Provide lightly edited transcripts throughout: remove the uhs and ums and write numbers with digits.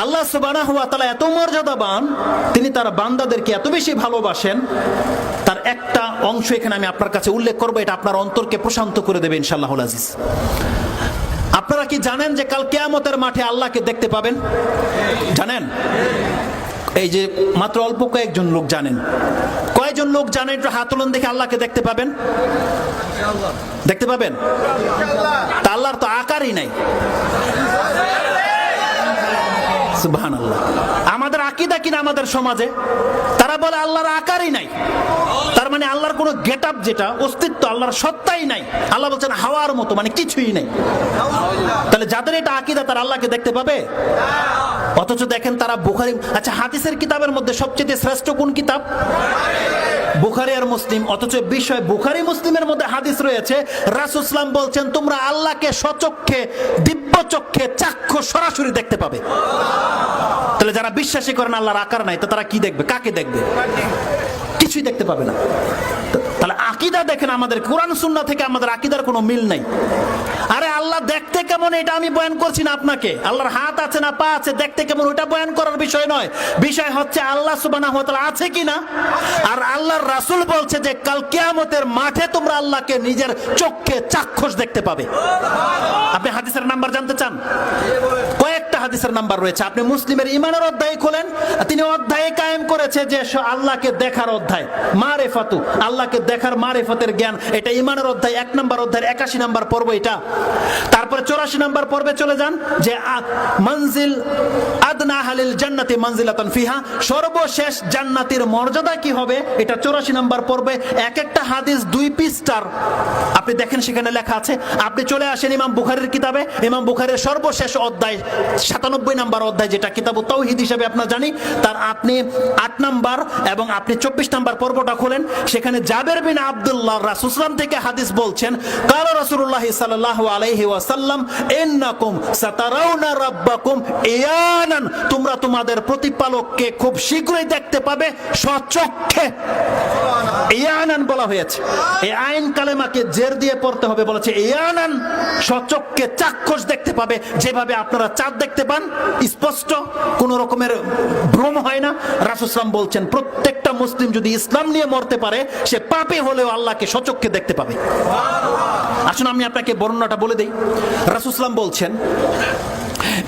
আল্লাহ সুবহানাহু ওয়া তাআলা এত মর্যাদাবান, তিনি তার বান্দাদেরকে এত বেশি ভালোবাসেন। তার একটা অংশ এখানে আমি আপনার কাছে উল্লেখ করব, এটা আপনার অন্তরকে প্রশান্ত করে দেবে ইনশাআল্লাহুল আজিজ। আপনারা কি জানেন যে কাল কিয়ামতের মাঠে আল্লাহকে দেখতে পাবেন? জানেন? এই যে মাত্র অল্প কয়েকজন লোক জানেন। কয়জন লোক জানেন? একটু হাত তুলুন দেখে আল্লাহকে দেখতে পাবেন। দেখতে পাবেন? তা আল্লাহর তো আকারই নাই। সুবহানাল্লাহ। আমাদের আকীদা কিনা আমাদের সমাজে তারা বলে আল্লাহর আকারই নাই, তার মানে আল্লাহর কোনো গেটআপ, যেটা অস্তিত্ব, আল্লাহর সত্তাই নাই। আল্লাহ বলছেন হাওয়ার মতো, মানে কিছুই নাই। তাহলে যাদের এটা আকীদা তারা আল্লাহকে দেখতে পাবে? অথচ দেখেন তারা বুখারী, আচ্ছা হাদিসের কিতাবের মধ্যে সবচেয়ে শ্রেষ্ঠ কোন কিতাব? বুখারী আর মুসলিম। অথচ বিষয় বুখারী মুসলিমের মধ্যে হাদিস রয়েছে, রাসূল সাল্লাল্লাহু আলাইহি ওয়াসাল্লাম বলছেন তোমরা আল্লাহকে স্বচক্ষে, দিব্য চক্ষে, চাক্ষুষ সরাসরি দেখতে পাবে। তাহলে যারা বিশ্বাসী করেন আল্লাহর আকার নাই, তো তারা কি দেখবে? কাকে দেখবে? কিছুই দেখতে পাবে না। তাহলে আকীদা দেখেন, আমাদের কোরআন সুন্নাহ থেকে আমাদের আকীদার কোনো মিল নাই। আরে আল্লাহ দেখতে কেমন এটা আমি বয়ান করছি না আপনাকে। আল্লাহর হাত আছে না পা আছে, দেখতে কেমন ওটা বয়ান করার বিষয় নয়। বিষয় হচ্ছে আল্লাহ সুবহানাহু ওয়া তাআলা আছে কিনা। আর আল্লাহর রাসূল বলছে যে কাল কিয়ামতের মাঠে তোমরা আল্লাহকে নিজের চোখে চাক্ষুষ দেখতে পাবে। আপনি হাদিসের নাম্বার জানতে চান? কয়েকটা হাদিসের নাম্বার রয়েছে। আপনি মুসলিমের ঈমানের অধ্যায় খোলেন, তিনি অধ্যায়ে কায়েম করেছে যে আল্লাহকে দেখার অধ্যায়, মারিফাতু, আল্লাহকে দেখার মারিফতের জ্ঞান, এটা ঈমানের অধ্যায় 1 নম্বর অধ্যায়ের 81 নম্বর পর্ব এটা। তারপরে 84 নম্বর পর্বে চলে যান, যে মনজিল আদনা আহলিল জান্নাতি মানজিলাতান ফিহা, সর্বশেষ জান্নাতীর মর্যাদা কি হবে, এটা 84 নম্বর পর্বে। এক একটা হাদিস 2 পৃষ্ঠার, আপনি দেখেন সেখানে লেখা আছে। আপনি চলে আসেন ইমাম বুখারীর কিতাবে, ইমাম বুখারীর সর্বশেষ অধ্যায় 97 নম্বর অধ্যায়, যেটা কিতাবুত তাওহীদ হিসেবে আপনারা জানি, তার আপনি 8 নম্বর এবং আপনি 24 নম্বর পর্বটা খোলেন, সেখানে জাবের বিন আব্দুল্লাহ রাসূল সাল্লাল্লাহু আলাইহি ওয়াসাল্লাম থেকে হাদিস বলছেন, কাল রাসূলুল্লাহ সাল্লাল্লাহু আলাইহি ওয়াসাল্লাম ইন্নাকুম সাতারাউনা রাব্বাকুম ইয়ানান, তোমরা তোমাদের প্রতিপালককে খুব শীঘ্রই দেখতে পাবে স্বচক্ষে। ইয়ানান বলা হয়েছে, এই আইন কালেমাকে জের দিয়ে পড়তে হবে, বলেছে ইয়ানান, স্বচক্ষে চাক্ষুষ দেখতে পাবে। যেভাবে আপনারা চাঁদ দেখতে পান স্পষ্ট, কোন রকমের ভ্রম হয় না, রাসূল সাল্লাল্লাহু আলাইহি ওয়াসাল্লাম বলছেন প্রত্যেকটা মুসলিম যদি ইসলাম নিয়ে মরতে পারে, সে পাপী হলেও আল্লাহকে স্বচক্ষে দেখতে পাবে। আসুন আমি আপনাকে বর্ণনাটা বলে দেই। রাসূল সাল্লাল্লাহু আলাইহি ওয়াসাল্লাম বলছেন,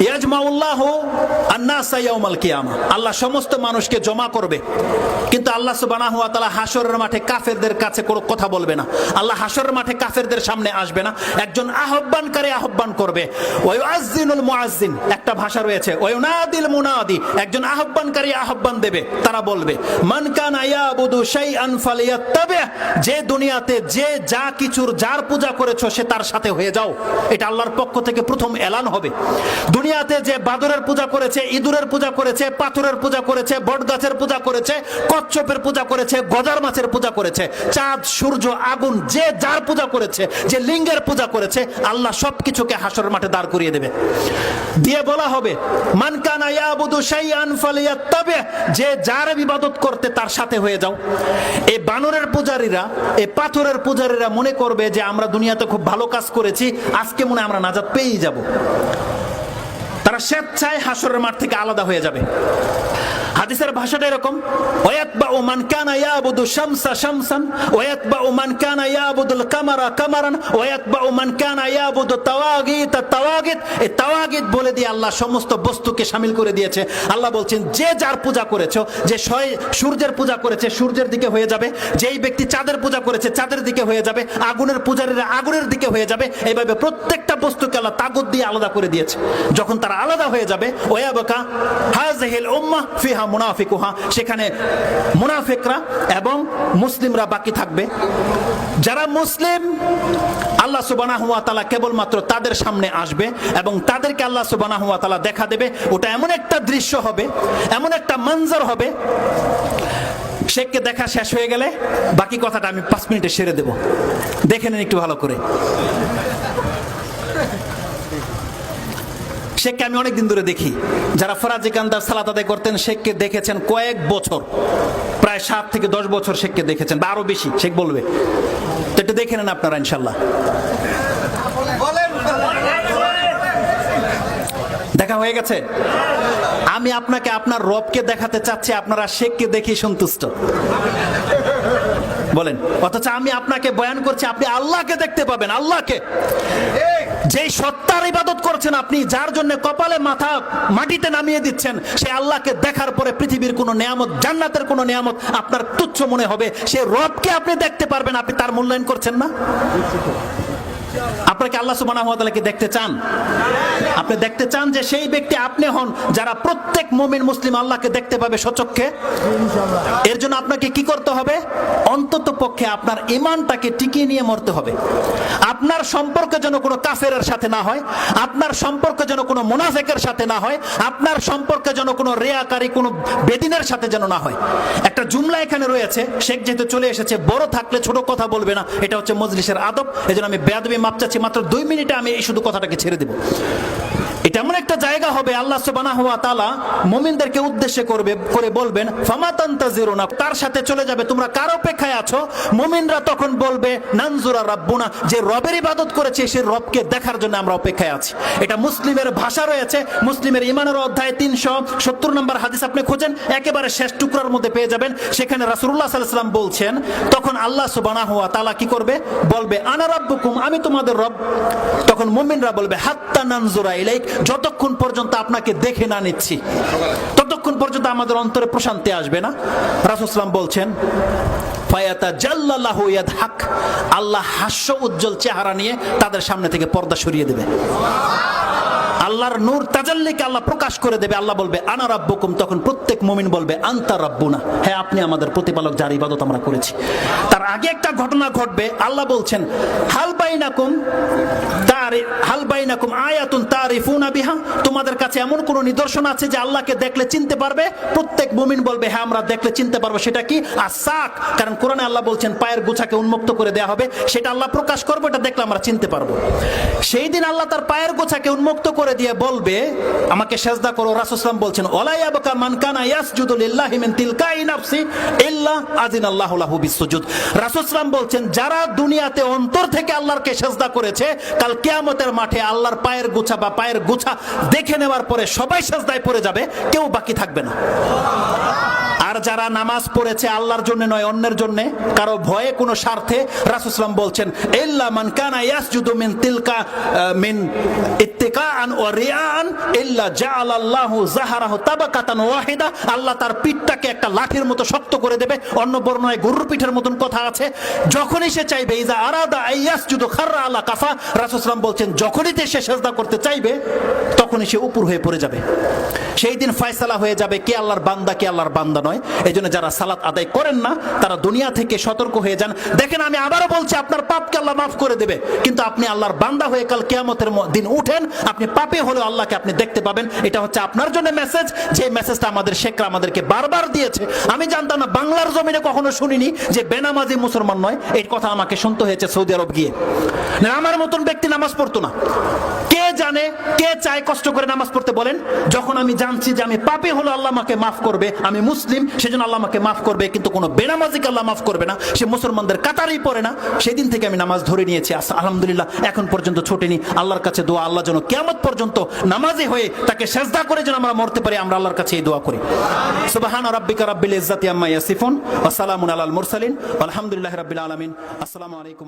ইয়াজমাউল্লাহু আন-নাসা ইয়াউমাল কিয়ামা, আল্লাহ সমস্ত মানুষকে জমা করবে, কিন্তু আল্লাহ সুবহানাহু ওয়া তাআলা হাশরের মাঠে কাফেরদের কাছে কোনো কথা বলবে না। আল্লাহ হাশরের মাঠে কাফেরদের সামনে আসবে না, একজন আহ্বানকারী আহ্বান করবে। ওয়া ইউআযযিনুল মুআযযিন, একটা ভাষা রয়েছে, ওয়া ইউনাদিল মুনাদি, একজন আহ্বানকারী আহ্বান দেবে, তারা বলবে মান কানা ইয়াবুদু শাইআন ফালিয়াত্তাবি, যে দুনিয়াতে যে যা কিছুর যার পূজা করেছো সে তার সাথে হয়ে যাও। এটা আল্লাহর পক্ষ থেকে প্রথম এলান হবে। দুনিয়াতে যে বাদরের পূজা করেছে, ইঁদুরের পূজা করেছে, পাথরের পূজা করেছে, বটগাছের পূজা করেছে, কচ্ছপের পূজা করেছে, গজার মাছের পূজা করেছে, চাঁদ সূর্য আগুন, যে যার পূজা করেছে, যে লিঙ্গের পূজা করেছে, আল্লাহ সবকিছুকে হাসরের মাঠে দাঁড় করিয়ে দেবে। দিয়ে বলা হবে মান কানা ইয়াবুদু শাইআন ফালিয়াত্তাবি, যে যার ইবাদত করতে তার সাথে হয়ে যাও। এই বানরের পূজারীরা, এই পাথরের পূজারীরা মনে করবে যে আমরা দুনিয়াতে খুব ভালো কাজ করেছি, আজকে মনে হয় আমরা নাজাত পেয়েই যাব। তারা স্বেচ্ছায় হাসরের মাঠ থেকে আলাদা হয়ে যাবে। হাদিসের ভাষাটা এরকম, ওয়ায়াতবাউ মান কানা ইয়াবুদু শামসা শামসান ওয়ায়াতবাউ মান কানা ইয়াবুদুল কামারা কামারান ওয়ায়াতবাউ মান কানা ইয়াবুদু তাওয়াগিত তাওয়াগিত। এই তাওয়াগিত বলে দিয়ে আল্লাহ সমস্ত বস্তুকে শামিল করে দিয়েছে। আল্লাহ বলছেন যে যার পূজা করেছো, যে সূর্যের পূজা করেছে সূর্যের দিকে হয়ে যাবে, যেই ব্যক্তি চাঁদের পূজা করেছে চাঁদের দিকে হয়ে যাবে, আগুনের পূজারীরা আগুনের দিকে হয়ে যাবে। এইভাবে প্রত্যেকটা বস্তুকে আল্লাহ তাগুত দিয়ে আলাদা করে দিয়েছে। যখন তারা আলাদা হয়ে যাবে, ওয়ায়াবকা হাযিহিল উম্মাহ ফিহা মুনাফিকুহা, সেখানে মুনাফিকরা এবং মুসলিমরা বাকি থাকবে। যারা মুসলিম, আল্লাহ সুবহানাহু ওয়া তাআলা কেবলমাত্র তাদের সামনে আসবে এবং তাদেরকে আল্লাহ সুবহানাহু ওয়া তাআলা দেখা দেবে। ওটা এমন একটা দৃশ্য হবে, এমন একটা মঞ্জর হবে, শেখকে দেখা শেষ হয়ে গেলে বাকি কথাটা আমি 5 মিনিটে সেরে দেব। দেখে নেন একটু ভালো করে। শেখকে আমি অনেকদিন ধরে দেখি, যারা ফরাজি কান্দার সালাত আদায় করতেন শেখকে দেখেছেন কয়েক বছর, প্রায় 7 থেকে 10 বছর শেখকে দেখেছেন, বা আরো বেশি, শেখ বলবে। তো একটু দেখে নেন আপনারা ইনশাল্লাহ। দেখা হয়ে গেছে? আমি আপনাকে আপনার রবকে দেখাতে চাচ্ছি, আপনারা শেখকে দেখে সন্তুষ্ট বলেন, অথচ আমি আপনাকে বয়ান করছি আপনি আল্লাহকে দেখতে পাবেন। আল্লাহকে, যেই সত্তার ইবাদত করছেন আপনি, যার জন্য কপালে মাথা মাটিতে নামিয়ে দিচ্ছেন, সেই আল্লাহকে দেখার পরে পৃথিবীর কোন নিয়ামত, জান্নাতের কোন নিয়ামত আপনার তুচ্ছ মনে হবে। সেই রবকে আপনি দেখতে পারবেন, আপনি তার মূল্যায়ন করছেন না। আপনাকে আল্লাহ সুবহানাহু ওয়া তাআলাকে দেখতে চান? আপনি দেখতে চান যে সেই ব্যক্তি আপনি হন যারা প্রত্যেক মুমিন মুসলিম আল্লাহকে দেখতে পাবে স্বচক্ষে? এর জন্য আপনাকে কি করতে হবে? অন্তত পক্ষে আপনার ঈমানটাকে টিকিয়ে নিয়ে মরতে হবে। আপনার সম্পর্ক যেন কোনো কাফেরের সাথে না হয়, আপনার সম্পর্ক যেন কোনো মুনাফিকের সাথে না হয়, আপনার সম্পর্ক যেন কোনো রিয়াকারী, কোনো বেদিনের সাথে যেন না হয়। একটা জুমলা এখানে রয়েছে, শেখ যেহেতু চলে এসেছে, বড় থাকলে ছোট কথা বলবে না, এটা হচ্ছে মজলিসের আদব। এজন্য আমি বেয়াদবি মাপ চাচ্ছি, মাত্র 2 মিনিটে আমি এই শুধু কথাটাকে ছেড়ে দেব। এটা এমন একটা জায়গা হবে, আল্লাহ সুবহানাহু ওয়া তাআলা মুমিনদেরকে উদ্দেশ্য করে বলবেন, ফামা তানতাজিরুনা, তার সাথে চলে যাবে, তোমরা কার অপেক্ষায় আছো? মুমিনরা তখন বলবে, নানজুরা রাব্বুনা, যে রবের ইবাদত করেছে সেই রবকে দেখার জন্য আমরা অপেক্ষায় আছি। এটা মুসলিমের ভাষা রয়েছে, মুসলিমের ঈমানের অধ্যায় 370 নম্বর হাদিস আপনি খোঁজেন, একেবারে শেষ টুকরার মধ্যে পেয়ে যাবেন। সেখানে রাসূলুল্লাহ সাল্লাল্লাহু আলাইহি ওয়াসাল্লাম বলছেন, তখন আল্লাহ সুবহানাহু ওয়া তাআলা কি করবে? বলবে, আনা রাব্বুকুম, আমি তোমাদের রব। তখন মুমিনরা বলবে, হাত্তা নানজুরা ইলাইক, যতক্ষণ পর্যন্ত আপনাকে দেখে না নিচ্ছি ততক্ষণ পর্যন্ত আমাদের অন্তরে প্রশান্তি আসবে না। রাসূল সাল্লাল্লাহু আলাইহি ওয়াসাল্লাম বলছেন, ফায়াতাজাল্লাহু ইয়াদহাক, আল্লাহ হাস্য উজ্জ্বল চেহারা নিয়ে তাদের সামনে থেকে পর্দা সরিয়ে দেবে। আল্লাহর নূর তাজাল্লিকে আল্লাহ প্রকাশ করে দেবে। আল্লাহ বলবে, আনা রাব্বুকুম, তখন প্রত্যেক মুমিন বলবে, আনতা রাব্বুনা, হ্যাঁ আপনি আমাদের প্রতিপালক, যার ইবাদত আমরা করেছি। তার আগে একটা ঘটনা ঘটবে। আল্লাহ বলছেন, হাল বাইনাকুম আয়াতুন তারিফুনা বিহা, তোমাদের কাছে এমন কোন নিদর্শন আছে যে আল্লাহকে দেখলে চিনতে পারবে? প্রত্যেক মুমিন বলবে, হ্যাঁ আমরা দেখলে চিনতে পারবো। সেটা কি? আসাক, কারণ কোরআনে আল্লাহ বলছেন পায়ের গোছাকে উন্মুক্ত করে দেওয়া হবে, সেটা আল্লাহ প্রকাশ করবে, এটা দেখলে আমরা চিনতে পারবো। সেই দিন আল্লাহ তার পায়ের গোছাকে উন্মুক্ত করে দিয়ে বলবে, আমাকে সেজদা করো। রাসূল সাল্লাল্লাহু আলাইহি ওয়াসাল্লাম বলছেন, ওয়ালা ইয়াবকা মান কানা ইয়াসজুদু লিল্লাহি মিন তিলকাই নাফসি ইল্লা আযিনাল্লাহু লাহু বিসসুজুদ। রাসূল সাল্লাল্লাহু আলাইহি ওয়াসাল্লাম বলছেন, যারা দুনিয়াতে অন্তর থেকে আল্লাহকে সেজদা করেছে, কাল কিয়ামতের মাঠে আল্লাহর পায়ের গোছা বা পায়ের গোছা দেখে নেওয়ার পরে সবাই সেজদায় পড়ে যাবে, কেউ বাকি থাকবে না। আর যারা নামাজ পড়েছে আল্লাহর জন্য নয়, অন্যের জন্য, কারো ভয়ে, কোনো স্বার্থে, রাসূল সাল্লাল্লাহু আলাইহি ওয়াসাল্লাম বলছেন, ইল্লা মান কানা ইয়াসজুদু মিন তিলকা মিন ইত্তিকাআন ওয়া রিয়াআন ইল্লা জাআলাল্লাহু যাহরাহু তাবাকাতান ওয়াহিদা, আল্লাহ তার পিঠটাকে একটা লাঠির মতো শক্ত করে দেবে। অন্য বর্ণনায় গরুর পিঠের মতন কথা আছে। যখনই সে চাইবে, ইজা আরাদা আইয়াসজুদু খাররা আলা কাফা, রাসূল সাল্লাল্লাহু আলাইহি ওয়াসাল্লাম বলছেন, যখনই সে সিজদা করতে চাইবে তখনই সে উপর হয়ে পড়ে যাবে। সেই দিন ফয়সালা হয়ে যাবে কে আল্লাহর বান্দা, কে আল্লাহর বান্দা নয়। এই জন্য যারা সালাত আদায় করেন না তারা দুনিয়া থেকে সতর্ক হয়ে যান। দেখেন, আমি আবারও বলছি, আপনার পাপকে আল্লাহ মাফ করে দেবে, কিন্তু আপনি আল্লাহর বান্দা হয়ে কাল কিয়ামতের দিন উঠেন, আপনি পাপে হলেও আল্লাহকে আপনি দেখতে পাবেন। এটা হচ্ছে আপনার জন্য মেসেজ, যে মেসেজটা আমাদের শেখরা আমাদেরকে বারবার দিয়েছে। আমি জানতাম না, বাংলার জমিনে কখনো শুনিনি যে বেনামাজি মুসলমান নয়। এই কথা আমাকে শুনতে হয়েছে সৌদি আরব গিয়ে। আমার মতন ব্যক্তি নামাজ পড়তো না। কে জানে, কে চায় কষ্ট করে নামাজ পড়তে? বলেন। যখন আমি জানছি যে আমি পাপী হলো আল্লাহ আমাকে মাফ করবে, আমি মুসলিম সেজন্য আল্লাহ আমাকে মাফ করবে, কিন্তু কোনো বেনামাজিকে আল্লাহ মাফ করবে না, সে মুসলমানদের কাতারেই পড়ে না, সেদিন থেকে আমি নামাজ ধরে নিয়েছি। আলহামদুলিল্লাহ, এখন পর্যন্ত ছুটেনি। আল্লাহর কাছে দোয়া, আল্লাহ যেন কিয়ামত পর্যন্ত নামাজি হয়ে তাকে সেজদা করে যেন আমরা মরতে পারি, আমরা আল্লাহর কাছে এই দোয়া করি। সুবহান রাব্বিকা রাব্বিল ইজ্জাতি আম্মা ইয়াসিফুন ওয়া সালামুন আলাল মুরসালিন আলহামদুলিল্লাহি রাব্বিল আলামিন। আসসালামু আলাইকুম।